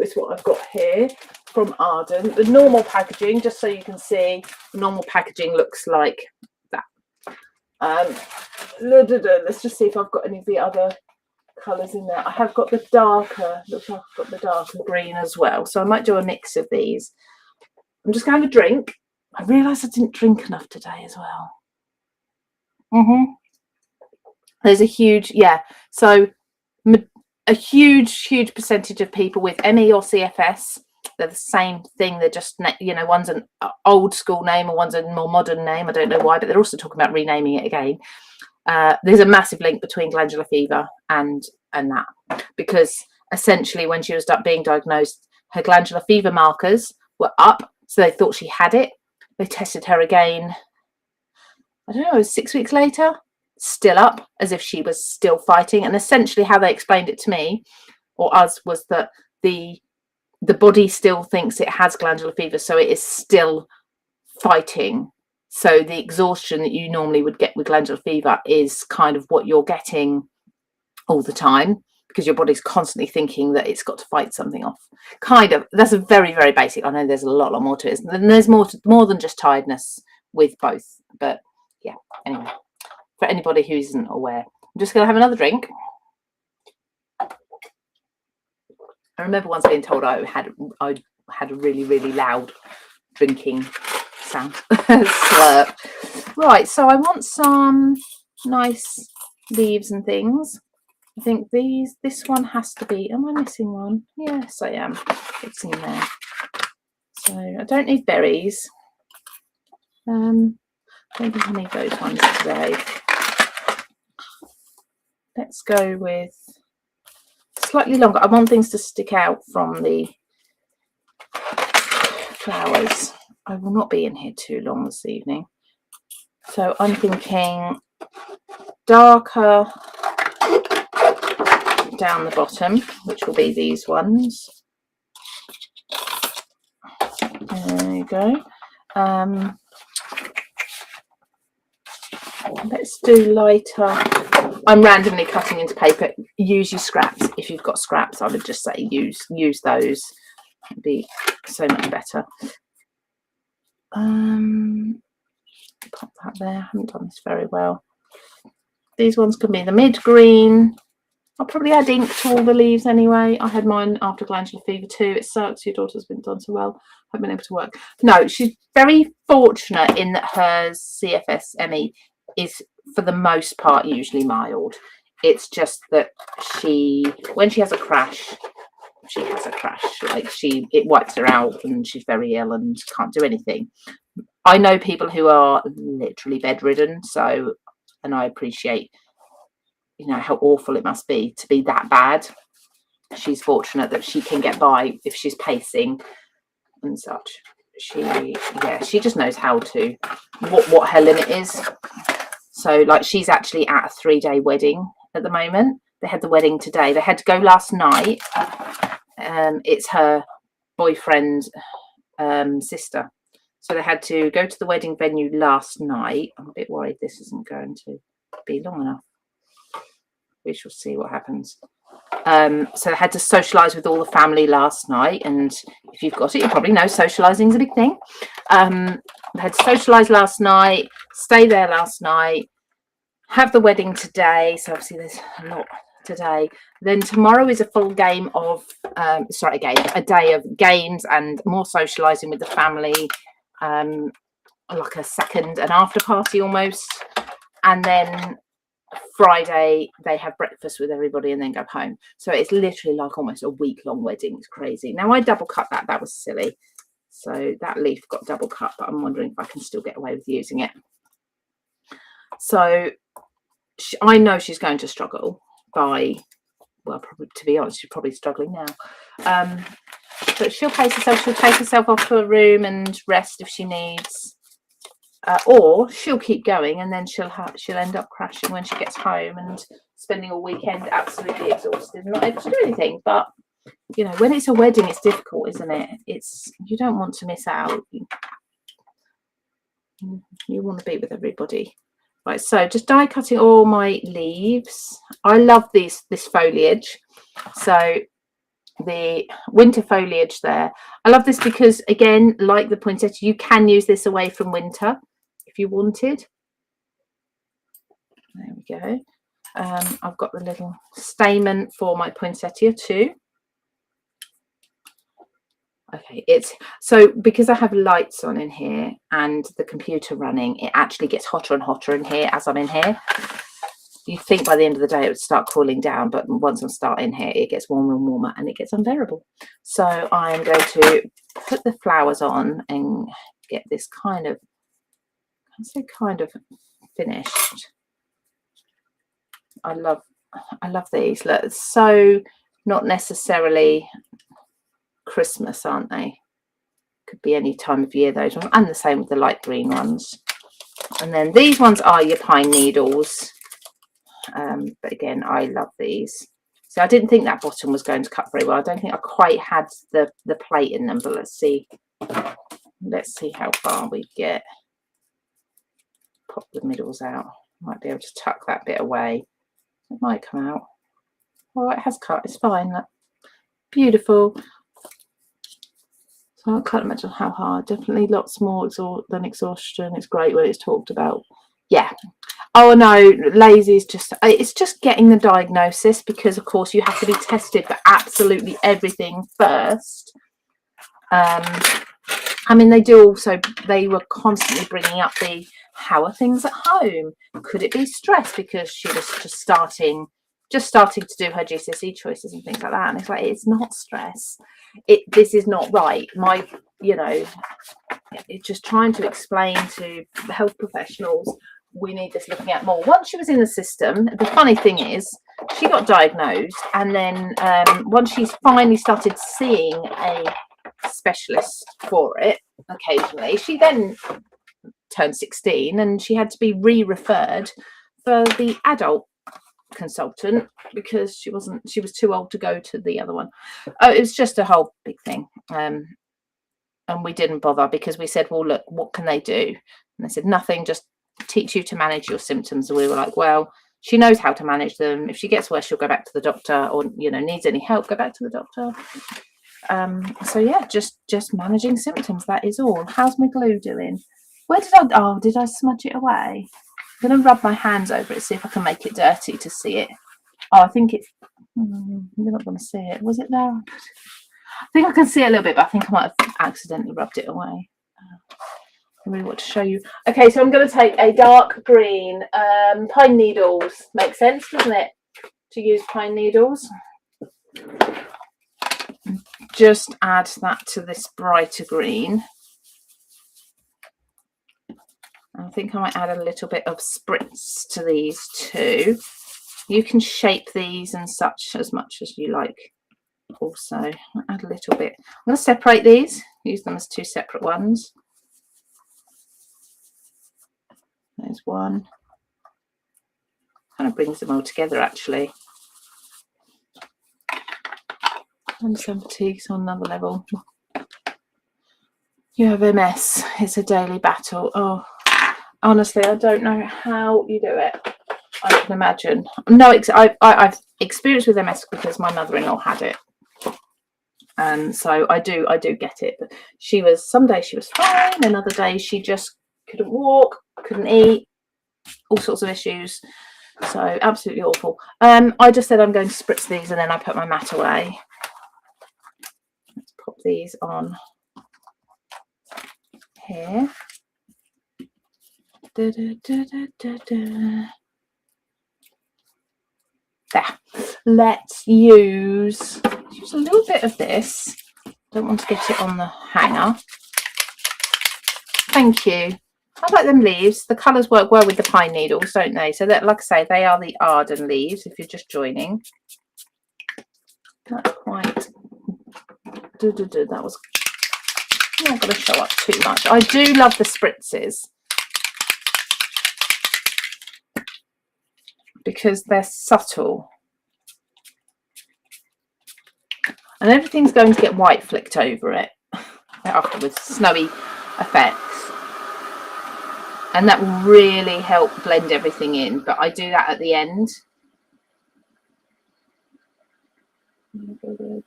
Is what I've got here from Arden. The normal packaging, just so you can see, the normal packaging looks like that. Let's just see if I've got any of the other colours in there. I have got the darker, looks like I've got the darker green as well, so I might do a mix of these. I'm just going to have a drink. I realised I didn't drink enough today as well. There's a huge, so a huge percentage of people with ME or CFS, they're the same thing. They're just, you know, one's an old school name or one's a more modern name. I don't know why, but they're also talking about renaming it again. There's a massive link between glandular fever and that, because essentially when she was being diagnosed, her glandular fever markers were up, so they thought she had it. They tested her again, I don't know, it was 6 weeks later, still up, as if she was still fighting. And essentially how they explained it to me or us was that the body still thinks it has glandular fever, so it is still fighting. So the exhaustion that you normally would get with glandular fever is kind of what you're getting all the time, because your body's constantly thinking that it's got to fight something off. Kind of, that's a very basic. I know there's a lot more to it, and there's more than just tiredness with both. But yeah, anyway, for anybody who isn't aware, I'm just going to have another drink. I remember once being told I had a really loud drinking sound. Slurp. Right, so I want some nice leaves and things. I think this one has to be, am I missing one? Yes, I am. It's in there. So I don't need berries. Maybe I need those ones today. Let's go with slightly longer. I want things to stick out from the flowers. I will not be in here too long this evening. So I'm thinking darker down the bottom, which will be these ones. There you go. Let's do lighter. I'm randomly cutting into paper. Use your scraps. If you've got scraps, I would just say use those. It'd be so much better. Pop that there. I haven't done this very well. These ones can be the mid green. I'll probably add ink to all the leaves anyway. I had mine after glandular fever too. It sucks. Your daughter's been done so well. I've been able to work. No, she's very fortunate in that her CFS-ME is, for the most part, usually mild. It's just that when she has a crash, she has a crash. Like it wipes her out and she's very ill and can't do anything. I know people who are literally bedridden, and I appreciate, you know, how awful it must be to be that bad. She's fortunate that she can get by if she's pacing and such. She just knows how to, what her limit is. So like, she's actually at a 3-day wedding at the moment. They had the wedding today. They had to go last night. It's her boyfriend's sister. So they had to go to the wedding venue last night. I'm a bit worried this isn't going to be long enough. We shall see what happens. So I had to socialise with all the family last night, and if you've got it, you probably know socialising is a big thing. I had to socialise last night, stay there last night, have the wedding today. So obviously there's a lot today. Then tomorrow is a full game of a day of games and more socialising with the family, like a second and after party almost, and then Friday they have breakfast with everybody and then go home. So it's literally like almost a week-long wedding. It's crazy. Now I double cut that was silly, so that leaf got double cut, but I'm wondering if I can still get away with using it. So I know she's going to struggle by, well, probably, to be honest, she's probably struggling now, but she'll pace herself. She'll take herself off to a room and rest if she needs. Or she'll keep going, and then she'll end up crashing when she gets home and spending a weekend absolutely exhausted and not able to do anything. But you know, when it's a wedding, it's difficult, isn't it? You don't want to miss out. You want to be with everybody, right? So just die cutting all my leaves. I love this foliage. So the winter foliage there, I love this because, again, like the poinsettia, you can use this away from winter if you wanted. There we go. I've got the little stamen for my poinsettia too. Okay, so because I have lights on in here and the computer running, it actually gets hotter and hotter in here as I'm in here. You'd think by the end of the day it would start cooling down, but once I'm starting here, it gets warmer and warmer and it gets unbearable. So I'm going to put the flowers on and get this kind of finished. I love these. Look, it's so not necessarily Christmas, aren't they? Could be any time of year, those ones, and the same with the light green ones. And then these ones are your pine needles. But again, I love these. So I didn't think that bottom was going to cut very well. I don't think I quite had the plate in them, but let's see how far we get. Pop the middles out. Might be able to tuck that bit away. It might come out. Oh, it has cut. It's fine. Look. Beautiful. So I can't imagine how hard. Definitely lots more than exhaustion. It's great when it's talked about. Yeah. Oh no, lazy is it's just getting the diagnosis, because of course you have to be tested for absolutely everything first. I mean, they were constantly bringing up how are things at home? Could it be stress because she was just starting to do her GCSE choices and things like that? And it's like, it's not stress. This is not right. It's just trying to explain to the health professionals, we need this looking at more. Once she was in the system, the funny thing is, she got diagnosed, and then once she's finally started seeing a specialist for it occasionally, she then turned 16 and she had to be re-referred for the adult consultant because she was too old to go to the other one. It was just a whole big thing, and we didn't bother because we said, well, look, what can they do? And they said nothing, just teach you to manage your symptoms. And we were like, well, she knows how to manage them. If she gets worse, she'll go back to the doctor, or, you know, needs any help, go back to the doctor. So yeah, just managing symptoms, that is all. How's my glue doing? Where did I smudge it away? I'm going to rub my hands over it, see if I can make it dirty to see it. Oh, I think it's, you're not going to see it. Was it there? I think I can see it a little bit, but I think I might have accidentally rubbed it away. I really want to show you. Okay, so I'm going to take a dark green pine needles. Makes sense, doesn't it, to use pine needles? Just add that to this brighter green. I think I might add a little bit of spritz to these too. You can shape these and such as much as you like. Also, I'll add a little bit. I'm going to separate these, use them as two separate ones. There's one. Kind of brings them all together actually. And some fatigues on another level. You have MS. It's a daily battle. Oh, honestly, I don't know how you do it. I can imagine. No, I've experienced with MS because my mother-in-law had it, and so I do get it. But some days she was fine, and other days she just couldn't walk, couldn't eat, all sorts of issues. So absolutely awful. I just said I'm going to spritz these, and then I put my mat away. Let's pop these on here. Da, da, da, da, da, da. There. Let's use a little bit of this. Don't want to get it on the hanger. Thank you. I like them leaves. The colours work well with the pine needles, don't they? So that, like I say, they are the Arden leaves if you're just joining. Not quite. That was not going to show up too much. I do love the spritzes because they're subtle. And everything's going to get white flicked over it after with snowy effects. And that will really help blend everything in. But I do that at the end.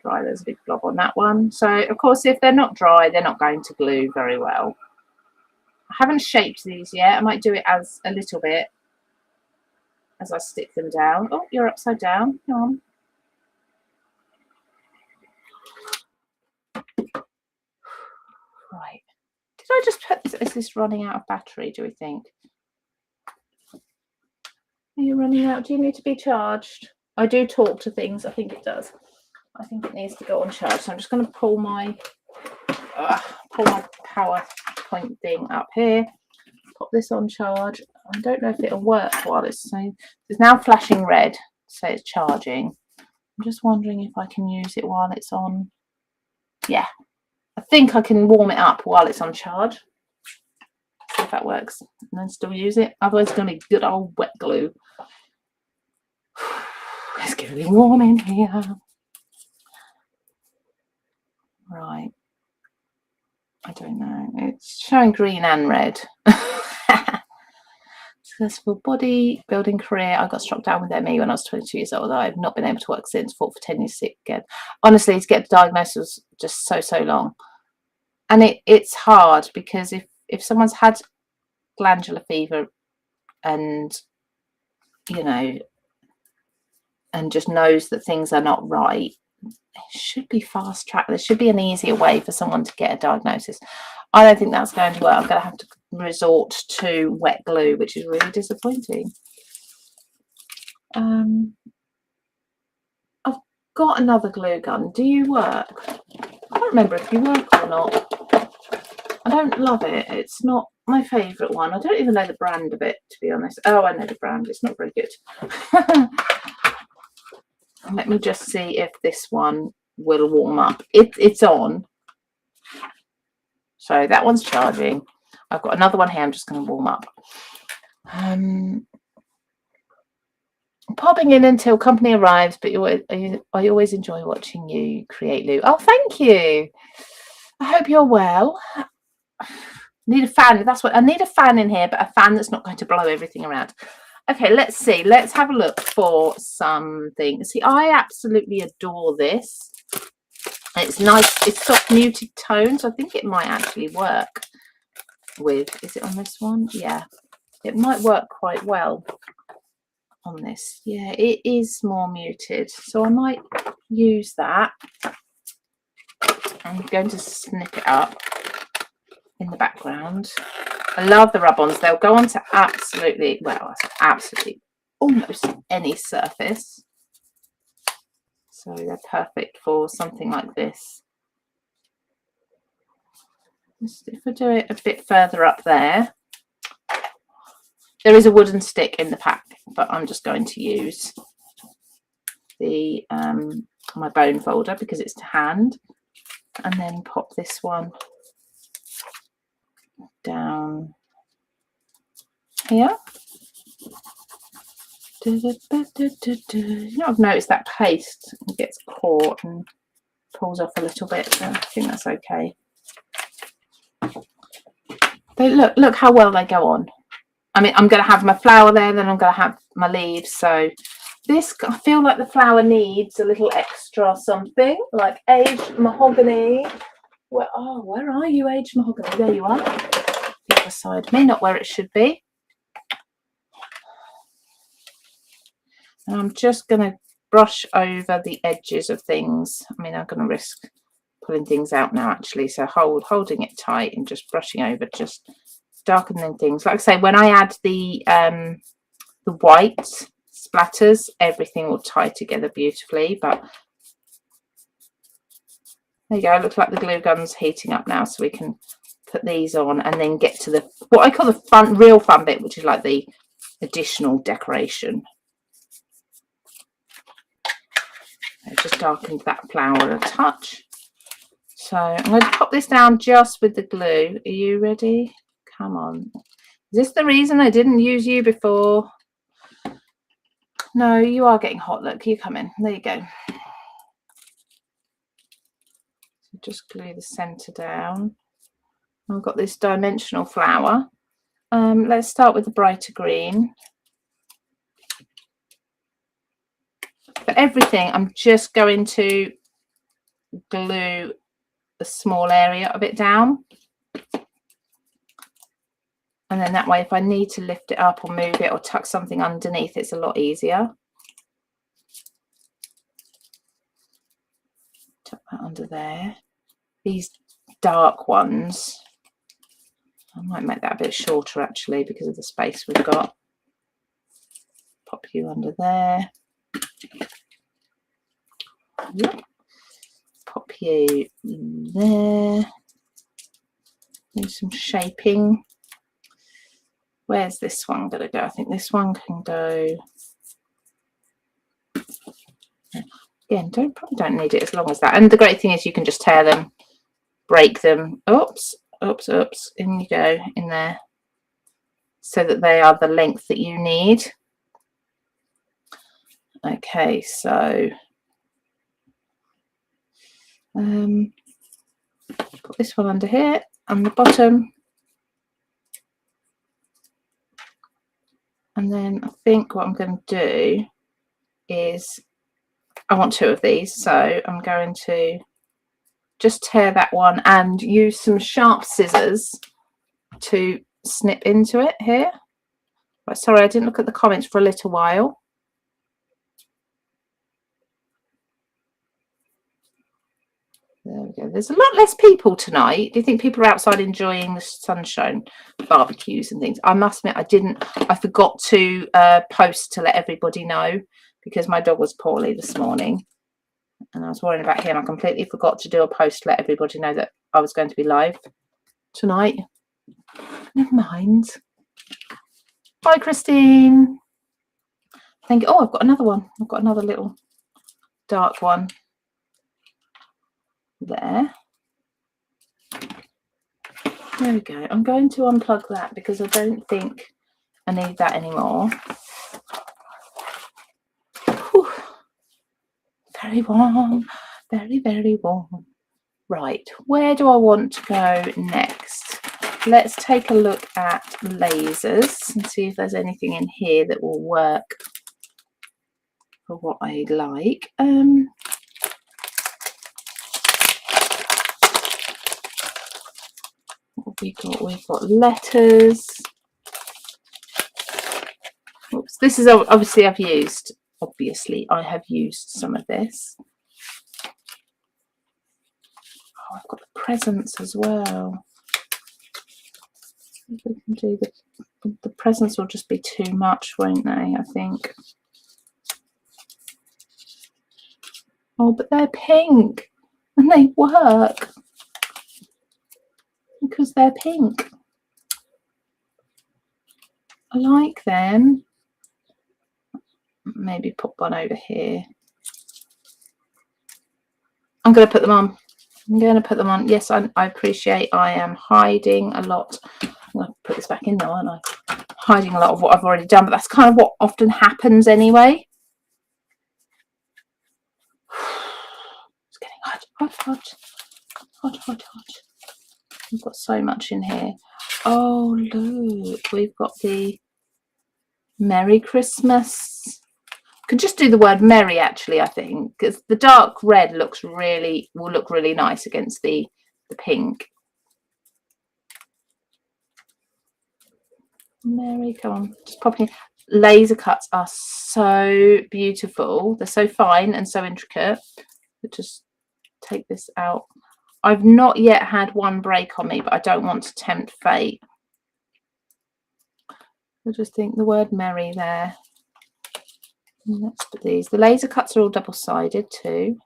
Dry, there's a big blob on that one. So, of course, if they're not dry, they're not going to glue very well. I haven't shaped these yet. I might do it as a little bit as I stick them down. Oh, you're upside down. Come on. Right. Did I just put this? Is this running out of battery, do we think? Are you running out? Do you need to be charged? I do talk to things. I think it does. I think it needs to go on charge. So I'm just going to pull my power point thing up here. Pop this on charge. I don't know if it'll work while it's now flashing red, so it's charging. I'm just wondering if I can use it while it's on. Yeah, I think I can warm it up while it's on charge. See if that works, and then still use it. Otherwise, it's going to be good old wet glue. It's getting warm in here. Right. I don't know. It's showing green and red. Successful body building career. I got struck down with ME when I was 22 years old. I've not been able to work since. Fought for 10 years sick again. Honestly, to get the diagnosis was just so long. And it's hard because if someone's had glandular fever and, you know, and just knows that things are not right, it should be fast track. There should be an easier way for someone to get a diagnosis. I don't think that's going to work. I'm going to have to resort to wet glue, which is really disappointing. I've got another glue gun. Do you work? I don't remember if you work or not. I don't love it. It's not my favourite one. I don't even know the brand of it, to be honest. Oh, I know the brand. It's not very good. Let me just see if this one will warm up. It's on. So that one's charging. I've got another one here. I'm just going to warm up. Popping in until company arrives, but I always enjoy watching you create, Lou. Oh, thank you. I hope you're well. Need a fan. That's what I need, a fan in here, but a fan that's not going to blow everything around. Okay, let's see. Let's have a look for something. See, I absolutely adore this. It's nice. It's soft muted tones. I think it might actually work with, is it on this one? Yeah, it might work quite well on this. Yeah, it is more muted, so I might use that. I'm going to snip it up in the background. I love the rub-ons. They'll go on to absolutely, well, absolutely almost any surface. So they're perfect for something like this. If I do it a bit further up there, there is a wooden stick in the pack, but I'm just going to use the my bone folder because it's to hand, and then pop this one down here. You know, I've noticed that paste gets caught and pulls off a little bit, so I think that's okay. They look how well they go on. I mean, I'm going to have my flower there, then I'm going to have my leaves. So this, I feel like the flower needs a little extra something, like aged mahogany. Where are you, aged mahogany? There you are. The other side of me, not where it should be. And I'm just going to brush over the edges of things. I mean, I'm going to risk pulling things out now, actually. So holding it tight and just brushing over, just darkening things. Like I say, when I add the white splatters, everything will tie together beautifully. But there you go. It looks like the glue gun's heating up now, so we can put these on and then get to the what I call the real fun bit, which is like the additional decoration. I just darkened that flower a touch. So I'm going to pop this down just with the glue. Are you ready? Come on. Is this the reason I didn't use you before? No, you are getting hot. Look, you come in. There you go. So just glue the centre down. I've got this dimensional flower. Let's start with the brighter green. For everything, I'm just going to glue the small area of it down. And then that way, if I need to lift it up or move it or tuck something underneath, it's a lot easier. Tuck that under there. These dark ones, I might make that a bit shorter actually because of the space we've got. Pop you under there. Yep. Pop you there. Do some shaping. Where's this one going to go? I think this one can go. Again, probably don't need it as long as that. And the great thing is you can just tear them, break them. Oops, oops, oops. In you go, in there. So that they are the length that you need. Okay, so put this one under here on the bottom. And then I think what I'm going to do is, I want two of these, so I'm going to just tear that one and use some sharp scissors to snip into it here. Right, sorry, I didn't look at the comments for a little while. There we go. There's a lot less people tonight. Do you think people are outside enjoying the sunshine, barbecues and things? I must admit, I forgot to post to let everybody know because my dog was poorly this morning and I was worrying about him. I completely forgot to do a post to let everybody know that I was going to be live tonight. Never mind. Hi, Christine. Thank you. Oh, I've got another one. I've got another little dark one. There we go. I'm going to unplug that because I don't think I need that anymore. Whew. Very warm, very, very warm. Right, where do I want to go next? let's take a look at lasers and see if there's anything in here that will work for what I like. What have we got? We've got letters. Oops, this is obviously I have used some of this. Oh, I've got the presents as well. If we can do the presents will just be too much, won't they? I think. Oh, but they're pink and they work because they're pink. I like them. Maybe put one over here. I'm going to put them on. I'm going to put them on. Yes, I appreciate I am hiding a lot. I'm going to put this back in now, aren't I? Hiding a lot of what I've already done, but that's kind of what often happens anyway. It's getting hot. We've got so much in here. Oh, look, we've got the Merry Christmas. Could just do the word merry, actually, I think, because the dark red will look really nice against the pink. Merry, come on, just pop in. Laser cuts are so beautiful. They're so fine and so intricate. We'll just take this out. I've not yet had one break on me, but I don't want to tempt fate. I just think the word merry there. Let's put these. The laser cuts are all double-sided too.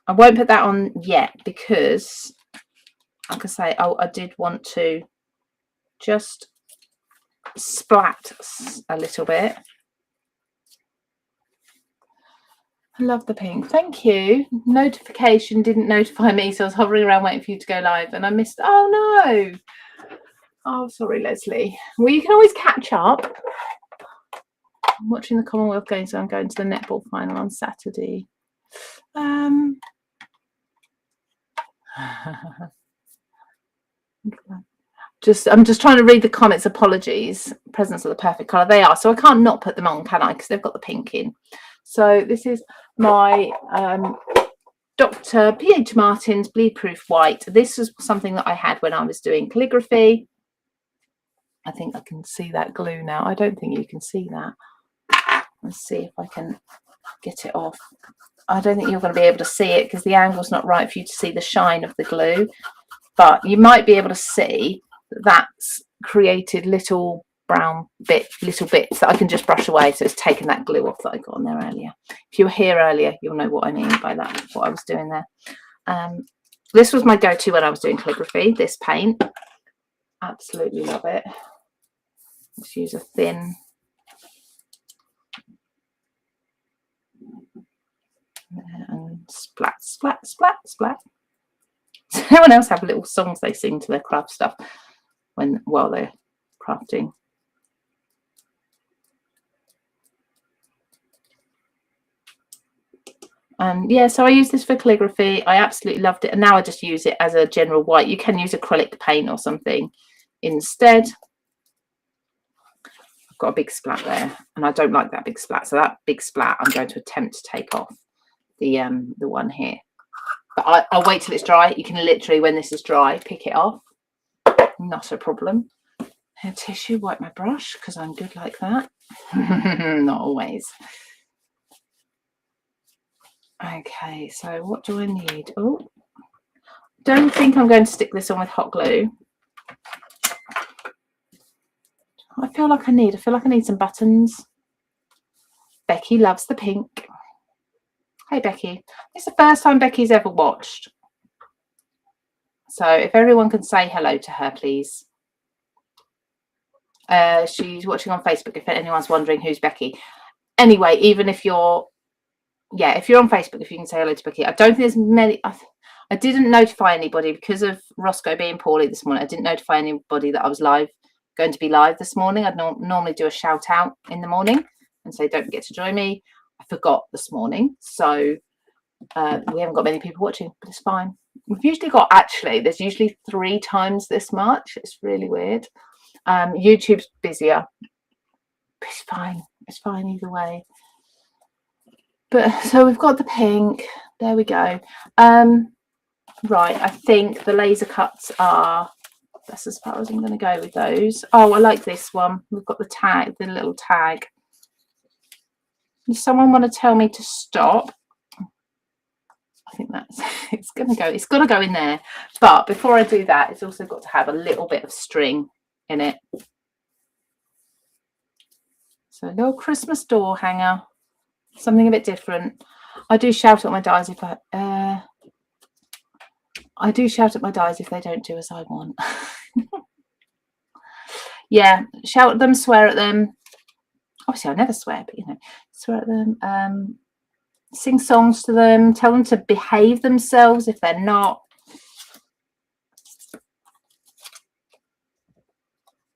I won't put that on yet because, like I say, I did want to just splat a little bit. I love the pink. Thank you. Notification didn't notify me, so I was hovering around waiting for you to go live and I missed. Oh no. Oh, sorry, Leslie. Well, you can always catch up. I'm watching the Commonwealth Games, so I'm going to the netball final on Saturday. I'm just trying to read the comments. Apologies. Presents are the perfect colour. They are. So I can't not put them on, can I? Because they've got the pink in. So this is my Dr. P.H. Martin's Bleed Proof White. This was something that I had when I was doing calligraphy. I think I can see that glue now. I don't think you can see that. Let's see if I can get it off. I don't think you're going to be able to see it because the angle's not right for you to see the shine of the glue, but you might be able to see that that's created little brown little bits that I can just brush away. So it's taken that glue off that I got on there earlier. If you were here earlier, you'll know what I mean by that, what I was doing there. This was my go-to when I was doing calligraphy, this paint. Absolutely love it. Let's use a thin and splat. Does anyone else have little songs they sing to their craft stuff while they're crafting? Yeah, so I use this for calligraphy. I absolutely loved it, and now I just use it as a general white. You can use acrylic paint or something instead. I've got a big splat there, and I don't like that big splat, so that big splat I'm going to attempt to take off the one here. But I'll wait till it's dry. You can literally, when this is dry, pick it off. Not a problem. Here, tissue, wipe my brush because I'm good like that. Not always. Okay, so what do I need? Oh, don't think I'm going to stick this on with hot glue. I feel like I need some buttons. Becky loves the pink. Hey Becky, it's the first time Becky's ever watched. So if everyone can say hello to her, please. She's watching on Facebook, if anyone's wondering who's Becky. Anyway, even if you're, yeah, if you're on Facebook, if you can say hello to Becky. I don't think there's many, I didn't notify anybody because of Roscoe being poorly this morning. I didn't notify anybody that I was going to be live this morning. I'd normally do a shout out in the morning and say, don't forget to join me. I forgot this morning. So we haven't got many people watching, but it's fine. We've usually got, actually, there's usually 3 times this much. It's really weird. YouTube's busier. It's fine. It's fine either way. But so we've got the pink. There we go. Right, I think the laser cuts are, that's as far as I'm going to go with those. Oh, I like this one. We've got the tag, the little tag. Does someone want to tell me to stop? I think that's, it's going to go, it's got to go in there. But before I do that, it's also got to have a little bit of string in it. So a little Christmas door hanger, something a bit different. I do shout at my dies if I do shout at my dies if they don't do as I want. Yeah, shout at them, swear at them. Obviously, I never swear, but you know, swear at them. Sing songs to them. Tell them to behave themselves if they're not.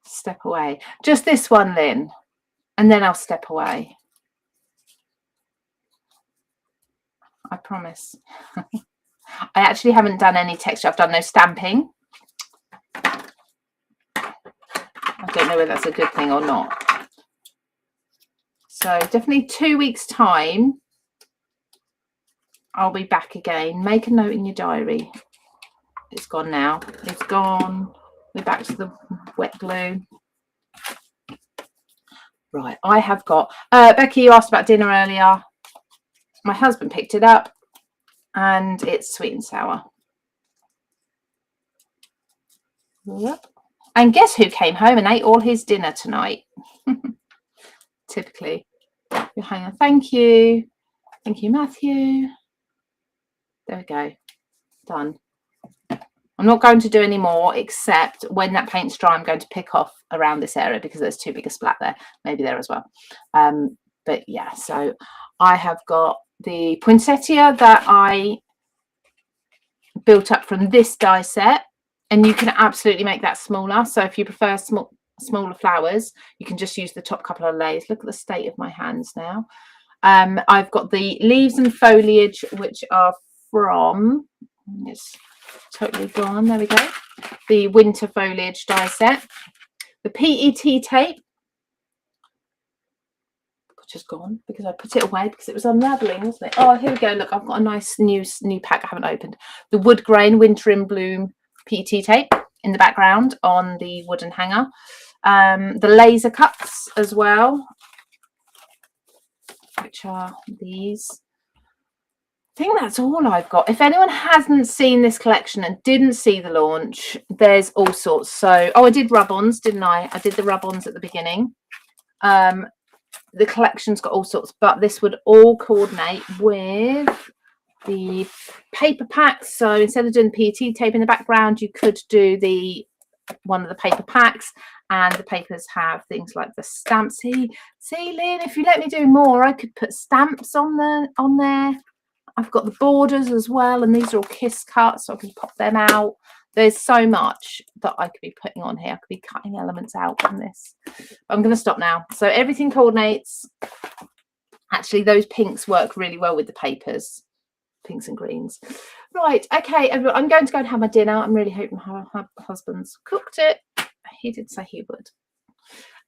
Step away. Just this one, Lynn, and then I'll step away. I promise. I actually haven't done any texture. I've done no stamping. I don't know whether that's a good thing or not. So definitely 2 weeks' time, I'll be back again. Make a note in your diary. It's gone now. It's gone. We're back to the wet glue. Right, I have got... Becky, you asked about dinner earlier. My husband picked it up. And it's sweet and sour. Yep. And guess who came home and ate all his dinner tonight? Typically. Hang on. Thank you. Thank you, Matthew. There we go. Done. I'm not going to do any more, except when that paint's dry, I'm going to pick off around this area because there's too big a splat there. Maybe there as well. But yeah, so I have got the poinsettia that I built up from this die set, and you can absolutely make that smaller. So if you prefer smaller flowers, you can just use the top couple of layers. Look at the state of my hands now. I've got the leaves and foliage, which are from, it's totally gone, there we go, the winter foliage die set. The PET tape, which is gone because I put it away because it was unraveling, wasn't it? Oh, here we go. Look, I've got a nice new pack I haven't opened. The wood grain winter in bloom PET tape in the background on the wooden hanger. The laser cuts as well, which are these. I think that's all I've got. If anyone hasn't seen this collection and didn't see the launch, there's all sorts. So, oh, I did rub-ons, didn't I? I did the rub-ons at the beginning. The collection's got all sorts, but this would all coordinate with the paper packs. So instead of doing PET tape in the background, you could do one of the paper packs, and the papers have things like the stamps. See, Lynn, if you let me do more, I could put stamps on there. I've got the borders as well, and these are all kiss cuts, so I can pop them out. There's so much that I could be putting on here. I could be cutting elements out from this. I'm going to stop now. So everything coordinates. Actually, those pinks work really well with the papers. Pinks and greens. Right, okay, everyone, I'm going to go and have my dinner. I'm really hoping my husband's cooked it. He did say he would.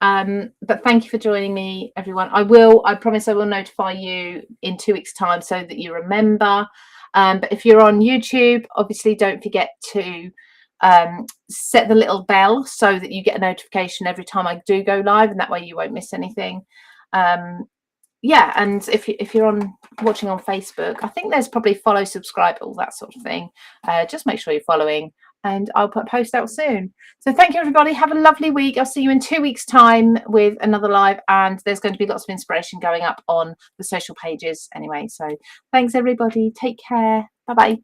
But thank you for joining me, everyone. I promise I will notify you in 2 weeks' time so that you remember. But if you're on YouTube, obviously don't forget to set the little bell so that you get a notification every time I do go live, and that way you won't miss anything. Yeah, and if you're watching on Facebook, I think there's probably follow, subscribe, all that sort of thing. Just make sure you're following, and I'll put a post out soon. So thank you, everybody. Have a lovely week. I'll see you in 2 weeks' time with another live, and there's going to be lots of inspiration going up on the social pages anyway. So thanks, everybody. Take care. Bye-bye.